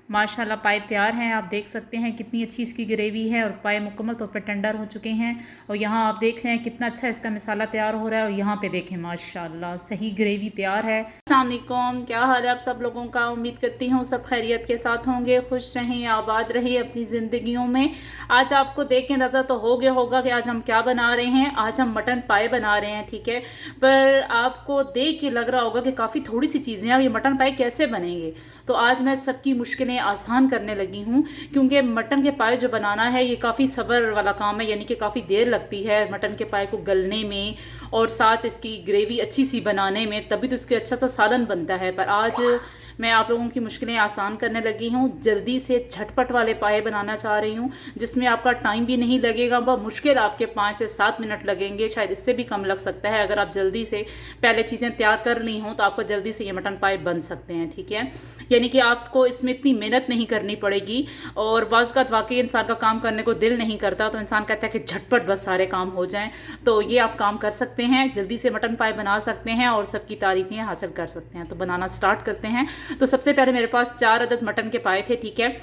माशाल्लाह पाए तैयार हैं। आप देख सकते हैं कितनी अच्छी इसकी ग्रेवी है और पाए मुकम्मल तौर पर टेंडर हो चुके हैं। और यहाँ आप देख रहे हैं कितना अच्छा इसका मसाला तैयार हो रहा है। और यहाँ पे देखें माशाल्लाह सही ग्रेवी तैयार है। अस्सलाम वालेकुम, क्या हाल है आप सब लोगों का। उम्मीद करती हूँ सब खैरियत के साथ होंगे, खुश रहें, आबाद रहें अपनी ज़िंदगियों में। आज आपको देख के अंदाज़ा तो हो गया होगा कि आज हम क्या बना रहे हैं। आज हम मटन पाए बना रहे हैं, ठीक है। पर आपको देख के लग रहा होगा कि काफ़ी थोड़ी सी चीज़ें हैं, अब ये मटन पाए कैसे बनेंगे। तो आज मैं सबकी मुश्किलें आसान करने लगी हूँ, क्योंकि मटन के पाए जो बनाना है ये काफ़ी सब्र वाला काम है, यानी कि काफ़ी देर लगती है मटन के पाए को गलने में और साथ इसकी ग्रेवी अच्छी सी बनाने में, तभी तो इसके अच्छा सा सालन बनता है। पर आज मैं आप लोगों की मुश्किलें आसान करने लगी हूँ। जल्दी से झटपट वाले पाए बनाना चाह रही हूँ, जिसमें आपका टाइम भी नहीं लगेगा। वह मुश्किल आपके 5 से 7 मिनट लगेंगे, शायद इससे भी कम लग सकता है। अगर आप जल्दी से पहले चीज़ें तैयार कर ली हों तो आपको जल्दी से ये मटन पाए बन सकते हैं, ठीक है। यानी कि आपको इसमें इतनी मेहनत नहीं करनी पड़ेगी। और बाज़ औक़ात वाकई इंसान का काम करने को दिल नहीं करता, तो इंसान कहता है कि झटपट बस सारे काम हो जाएं। तो ये आप काम कर सकते हैं, जल्दी से मटन पाए बना सकते हैं और सबकी तारीफ़ें हासिल कर सकते हैं। तो बनाना स्टार्ट करते हैं। तो सबसे पहले मेरे पास 4 अदद मटन के पाए थे, ठीक है।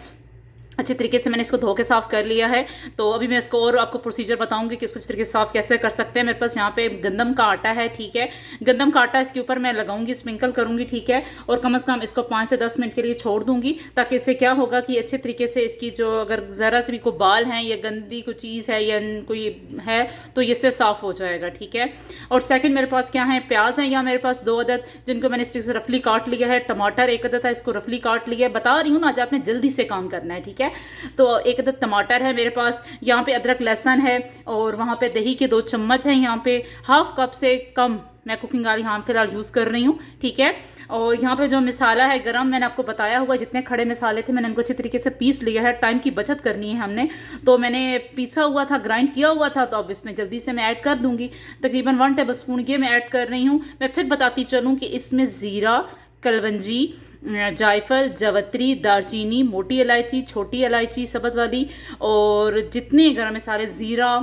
अच्छे तरीके से मैंने इसको धो के साफ़ कर लिया है। तो अभी मैं इसको और आपको प्रोसीजर बताऊंगी कि इसको इस तरीके से साफ़ कैसे कर सकते हैं। मेरे पास यहाँ पे गंदम का आटा है, ठीक है। गंदम का आटा इसके ऊपर मैं लगाऊंगी, स्प्रिंकल करूंगी, ठीक है। और कम से कम इसको 5 से 10 मिनट के लिए छोड़ दूंगी, ताकि इससे क्या होगा कि अच्छे तरीके से इसकी जो अगर ज़रा से भी कोई बाल हैं या गंदी कोई चीज़ है या कोई है तो इससे साफ़ हो जाएगा, ठीक है। और सेकेंड मेरे पास क्या है, प्याज है यहाँ मेरे पास 2 अदद, जिनको मैंने इस तरीके से रफली काट लिया है। टमाटर 1 अदद है, इसको रफली काट लिया है। बता रही हूँ ना, आज आपने जल्दी से काम करना है, ठीक है। तो 1 अदद टमाटर है मेरे पास। यहाँ पे अदरक लहसुन है और वहाँ पे दही के 2 चम्मच हैं। यहाँ पे हाफ कप से कम मैं कुकिंग ऑयल यहाँ फिलहाल यूज़ कर रही हूँ, ठीक है। और यहाँ पे जो मसाला है गरम, मैंने आपको बताया हुआ जितने खड़े मसाले थे मैंने उनको अच्छी तरीके से पीस लिया है। टाइम की बचत करनी है हमने, तो मैंने पीसा हुआ था, ग्राइंड किया हुआ था। तो अब इसमें जल्दी से मैं ऐड कर दूंगी, तकरीबन 1 टेबल स्पून ये मैं ऐड कर रही हूँ। मैं फिर बताती चलूँ कि इसमें ज़ीरा, कलवंजी, जायफल, जवत्री, दालचीनी, मोटी इलायची, छोटी इलायची सब्ज़ वाली और जितने गरम मसाले, ज़ीरा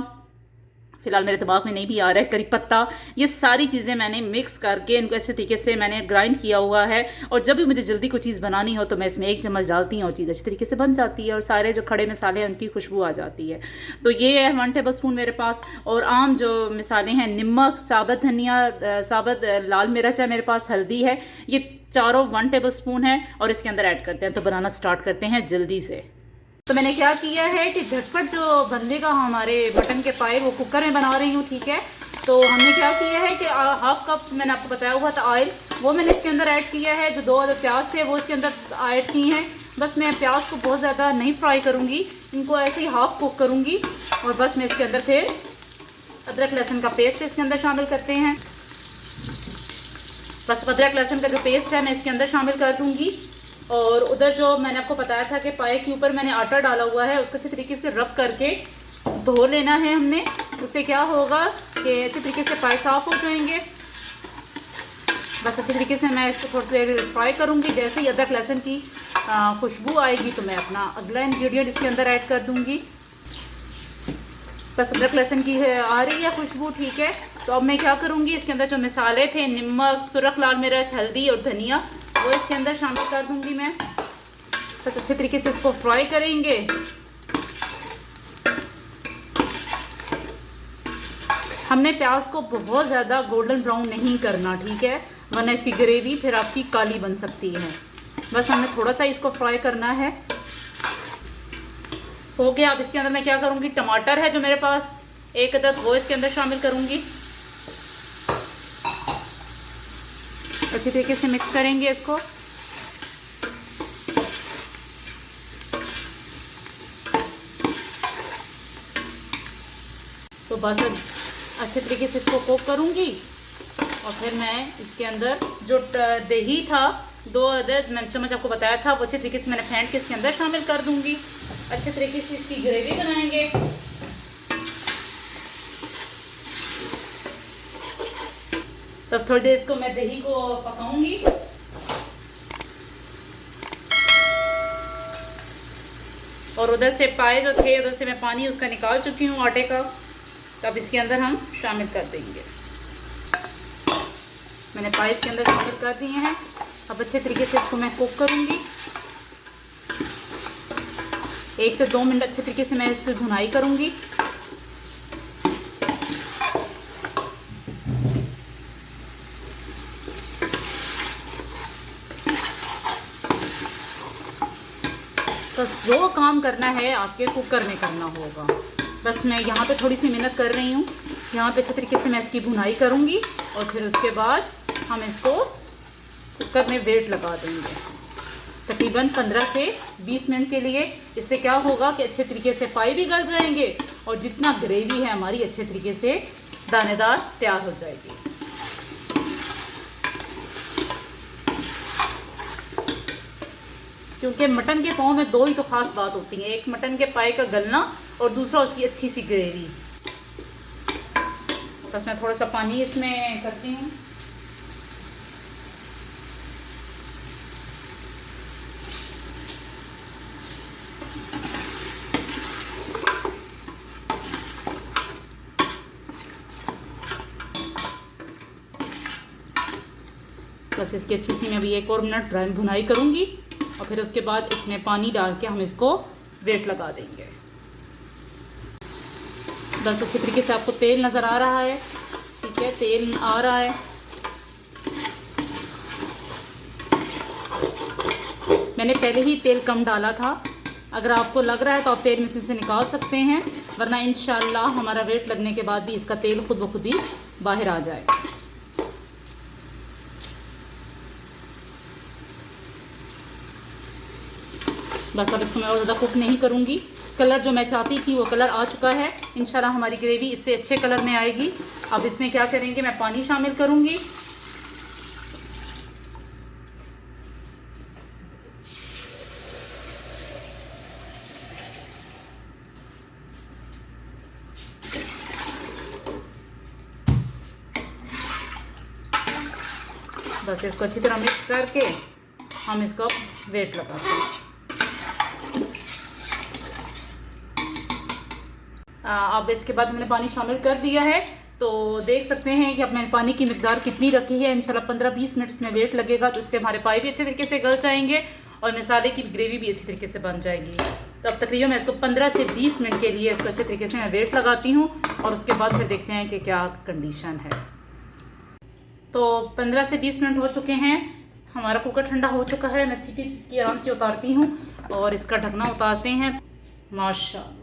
फिलहाल मेरे दिमाग में नहीं भी आ रहा है, करी पत्ता, ये सारी चीज़ें मैंने मिक्स करके इनको अच्छे तरीके से मैंने ग्राइंड किया हुआ है। और जब भी मुझे जल्दी कोई चीज़ बनानी हो तो मैं इसमें 1 चम्मच डालती हूँ और चीज़ अच्छी तरीके से बन जाती है और सारे जो खड़े मसाले हैं उनकी खुशबू आ जाती है। तो ये है 1 टेबल स्पून मेरे पास। और आम जो मसाले हैं, नमक, साबुत धनिया, साबुत लाल मिर्च है मेरे पास, हल्दी है, ये चारों 1 टेबल स्पून है और इसके अंदर ऐड करते हैं। तो बनाना स्टार्ट करते हैं जल्दी से। तो मैंने क्या किया है कि झटपट जो बनेगा हमारे मटन के पाए वो कुकर में बना रही हूँ, ठीक है। तो हमने क्या किया है कि हाफ कप मैंने आपको बताया हुआ था ऑयल, वो मैंने इसके अंदर ऐड किया है। जो 2 अदद प्याज थे वो इसके अंदर ऐड की हैं। बस मैं प्याज को बहुत ज़्यादा नहीं फ्राई करूँगी, इनको ऐसे ही हाफ कुक करूँगी। और बस मैं इसके अंदर फिर अदरक लहसुन का पेस्ट इसके अंदर शामिल करते हैं। बस अदरक लहसुन का जो पेस्ट है मैं इसके अंदर शामिल कर दूँगी। और उधर जो मैंने आपको बताया था कि पाए के ऊपर मैंने आटा डाला हुआ है, उसको अच्छे तरीके से रब करके धो लेना है हमने। उससे क्या होगा कि अच्छे तरीके से पाए साफ़ हो जाएंगे। बस अच्छे तरीके से मैं इसको थोड़ी देर फ्राई करूँगी। जैसे ही अदरक लहसुन की खुशबू आएगी तो मैं अपना अगला इंग्रेडिएंट इसके अंदर ऐड कर दूँगी। बस अदरक लहसुन की आ रही है खुशबू, ठीक है। तो अब मैं क्या करूँगी, इसके अंदर जो मसाले थे, नमक, सुरख लाल मिर्च, हल्दी और धनिया, वो इसके अंदर शामिल कर दूंगी मैं। बस अच्छे तरीके से इसको फ्राई करेंगे। हमने प्याज को बहुत ज़्यादा गोल्डन ब्राउन नहीं करना, ठीक है, वरना इसकी ग्रेवी फिर आपकी काली बन सकती है। बस हमें थोड़ा सा इसको फ्राई करना है। हो गया। अब इसके अंदर मैं क्या करूँगी, टमाटर है जो मेरे पास 1 अदद, वो इसके अंदर शामिल करूँगी। अच्छी तरीके से मिक्स करेंगे इसको। तो बस अच्छे तरीके से इसको कुक करूँगी। और फिर मैं इसके अंदर जो दही था 2 अदद चम्मच आपको बताया था, वो अच्छे तरीके से मैंने फेंट के इसके अंदर शामिल कर दूँगी। अच्छे तरीके से इसकी ग्रेवी बनाएंगे। बस थोड़ी देर इसको मैं दही को पकाऊंगी। और उधर से पाए जो थे उधर से मैं पानी उसका निकाल चुकी हूँ आटे का। तो अब इसके अंदर हम शामिल कर देंगे। मैंने पाए इसके अंदर शामिल कर दिए हैं। अब अच्छे तरीके से इसको मैं कुक करूँगी। 1 से 2 मिनट अच्छे तरीके से मैं इस पर भुनाई करूँगी। बस जो काम करना है आपके कुकर में करना होगा। बस मैं यहाँ पे थोड़ी सी मेहनत कर रही हूँ। यहाँ पे अच्छे तरीके से मैं इसकी भुनाई करूँगी और फिर उसके बाद हम इसको कुकर में वेट लगा देंगे तकरीबन 15 से 20 मिनट के लिए। इससे क्या होगा कि अच्छे तरीके से पाई भी गल जाएंगे और जितना ग्रेवी है हमारी अच्छे तरीके से दानेदार तैयार हो जाएगी। क्योंकि मटन के पाँव में 2 ही तो ख़ास बात होती है, एक मटन के पाए का गलना और दूसरा उसकी अच्छी सी ग्रेवी। बस मैं थोड़ा सा पानी इसमें करती हूँ। बस इसकी अच्छी सी मैं अभी 1 और मिनट भुनाई करूँगी और फिर उसके बाद इसमें पानी डाल के हम इसको वेट लगा देंगे। बस अच्छे तरीके से आपको तेल नज़र आ रहा है, ठीक है, तेल आ रहा है। मैंने पहले ही तेल कम डाला था, अगर आपको लग रहा है तो आप तेल में से निकाल सकते हैं, वरना इंशाल्लाह हमारा वेट लगने के बाद भी इसका तेल खुद ब खुद ही बाहर आ जाएगा। बस अब इसको मैं और ज़्यादा कुक नहीं करूँगी। कलर जो मैं चाहती थी वो कलर आ चुका है। इंशाल्लाह हमारी ग्रेवी इससे अच्छे कलर में आएगी। अब इसमें क्या करेंगे, मैं पानी शामिल करूँगी। बस इसको अच्छी तरह मिक्स करके हम इसको वेट लगाते हैं। अब इसके बाद हमने पानी शामिल कर दिया है, तो देख सकते हैं कि अब मैंने पानी की मिकदार कितनी रखी है। इंशाल्लाह 15-20 मिनट में वेट लगेगा, तो इससे हमारे पाए भी अच्छे तरीके से गल जाएंगे और मसाले की ग्रेवी भी अच्छी तरीके से बन जाएगी। तो अब तकरीबन मैं इसको 15 से 20 मिनट के लिए इसको अच्छे तरीके से मैं वेट लगाती हूँ और उसके बाद फिर देखते हैं कि क्या कंडीशन है। तो 15 से 20 मिनट हो चुके हैं, हमारा कुकर ठंडा हो चुका है। मैं सीटी इसकी आराम से उतारती हूँ और इसका ढकना उतारते हैं। माशाल्लाह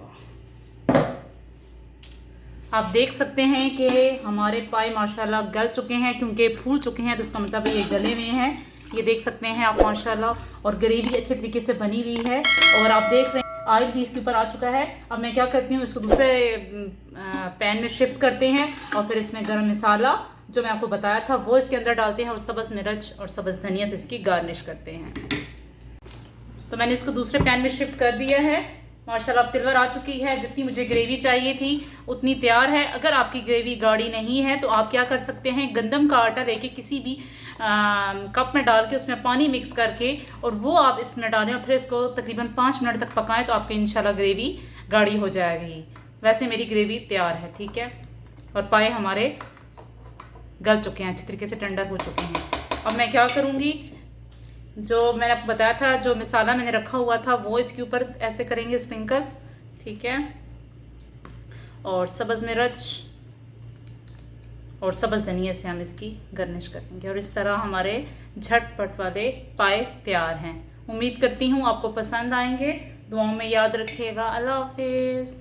आप देख सकते हैं कि हमारे पाए माशाल्लाह गल चुके हैं, क्योंकि फूल चुके हैं, तो उसका मतलब ये गले में हैं। ये देख सकते हैं आप माशाल्लाह, और ग्रेवी अच्छे तरीके से बनी हुई है और आप देख रहे हैं ऑयल भी इसके ऊपर आ चुका है। अब मैं क्या करती हूँ, इसको दूसरे पैन में शिफ्ट करते हैं और फिर इसमें गरम मसाला जो मैं आपको बताया था वो इसके अंदर डालते हैं और सब्ज़ मिर्च और सब्ज़ धनिया से इसकी गार्निश करते हैं। तो मैंने इसको दूसरे पैन में शिफ्ट कर दिया है। माशाल्लाह अब तिलवर आ चुकी है, जितनी मुझे ग्रेवी चाहिए थी उतनी तैयार है। अगर आपकी ग्रेवी गाढ़ी नहीं है तो आप क्या कर सकते हैं, गंदम का आटा लेके किसी भी कप में डाल के उसमें पानी मिक्स करके और वो आप इसमें डालें और फिर इसको तकरीबन 5 मिनट तक पकाएं, तो आपकी इंशाल्लाह ग्रेवी गाढ़ी हो जाएगी। वैसे मेरी ग्रेवी तैयार है, ठीक है, और पाए हमारे गल चुके हैं, अच्छी तरीके से टेंडर हो चुके हैं। अब मैं क्या करूँगी, जो मैंने आपको बताया था, जो मसाला मैंने रखा हुआ था वो इसके ऊपर ऐसे करेंगे स्प्रिंकल, ठीक है, और सब्ज़ मिर्च और सब्ज़ धनिया से हम इसकी गार्निश करेंगे और इस तरह हमारे झटपट वाले पाए तैयार हैं। उम्मीद करती हूँ आपको पसंद आएंगे। दुआओं में याद रखिएगा। अल्लाह हाफिज़।